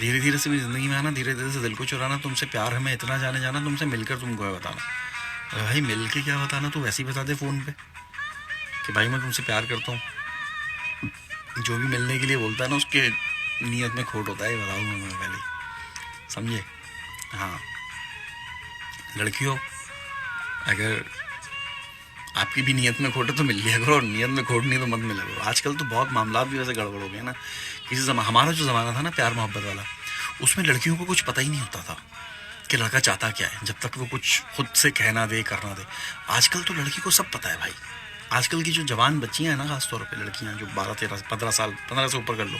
धीरे धीरे से मेरी ज़िंदगी में आना, धीरे धीरे से दिल को चुराना, तुमसे प्यार हमें इतना जाने जाना, तुमसे मिलकर तुमको है बताना। अरे भाई मिल के क्या बताना, तू वैसे ही बता दे फ़ोन पे कि भाई मैं तुमसे प्यार करता हूँ। जो भी मिलने के लिए बोलता है ना उसके नीयत में खोट होता है, ये बताऊँगा मैं पहले ही, समझे। हाँ, लड़कियों, अगर आपकी भी नीयत में खोट है तो मिल लिया करो, और नीयत में खोट नहीं तो मत मिला करो। आजकल तो बहुत मामला भी वैसे गड़बड़ हो गए ना। हमारा जो ज़माना था ना प्यार मोहब्बत वाला, उसमें लड़कियों को कुछ पता ही नहीं होता था कि लड़का चाहता क्या है, जब तक वो कुछ खुद से कहना दे करना दे। आजकल तो लड़की को सब पता है भाई। आजकल की जो जवान बच्चियां हैं ना, खासतौर पे लड़कियां जो 12 13 15 साल, 15 से ऊपर कर लो,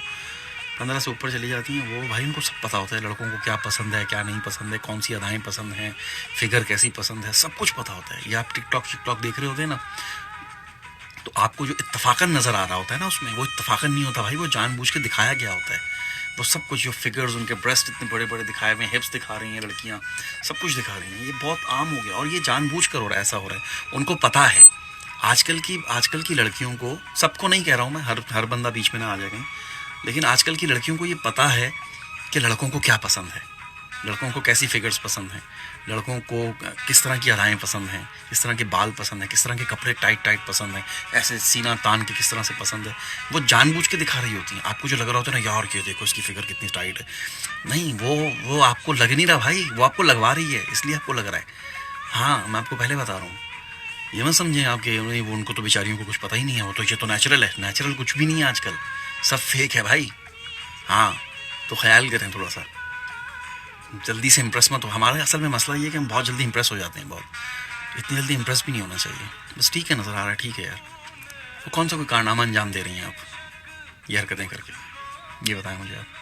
15 से ऊपर चली जाती हैं, वो भाई उनको सब पता होता है लड़कों को क्या पसंद है क्या नहीं पसंद है, कौन सी अदाएँ पसंद हैं, फिगर कैसी पसंद है, सब कुछ पता होता है। ये आप टिकटॉक शिकटॉक देख रहे होते हैं ना, तो आपको जो इत्तफाकन नज़र आ रहा होता है ना उसमें, वो इत्तफाकन नहीं होता भाई, वो जानबूझ के दिखाया गया होता है। वो सब कुछ जो फिगर्स, उनके ब्रेस्ट इतने बड़े बड़े दिखाए हुए हैं, हिप्स दिखा रही हैं लड़कियां, सब कुछ दिखा रही हैं, ये बहुत आम हो गया और ये जानबूझ कर हो रहा है, ऐसा हो रहा है। उनको पता है। आजकल की लड़कियों को, सबको नहीं कह रहा हूँ मैं, हर हर बंदा बीच में ना आ जाए कहीं, लेकिन आजकल की लड़कियों को ये पता है कि लड़कों को क्या पसंद है, लड़कों को कैसी फिगर्स पसंद हैं, लड़कों को किस तरह की अदाएँ पसंद हैं, किस तरह के बाल पसंद हैं, किस तरह के कपड़े टाइट टाइट पसंद हैं, ऐसे सीना तान के किस तरह से पसंद है। वो जानबूझ के दिखा रही होती हैं। आपको जो लग रहा होता है ना, यार ये देखो इसकी फिगर कितनी टाइट है, नहीं, वो आपको लग नहीं रहा भाई, वो आपको लगवा रही है, इसलिए आपको लग रहा है। हाँ, मैं आपको पहले बता रहा हूँ, ये मत समझें आप कि नहीं वो उनको तो बेचारियों को कुछ पता ही नहीं है, वो तो ये तो नेचुरल है। नेचुरल कुछ भी नहीं है आजकल, सब फेक है भाई। हाँ, तो ख्याल करें थोड़ा सा, जल्दी से इम्प्रेस मत हो। हमारा असल में मसला ये है कि हम बहुत जल्दी इम्प्रेस हो जाते हैं, बहुत, इतनी जल्दी इम्प्रेस भी नहीं होना चाहिए। बस ठीक है, नज़र आ रहा है, ठीक है यार, तो कौन सा कोई कारनामा अंजाम दे रही हैं आप ये हरकतें करके, ये बताएं मुझे आप।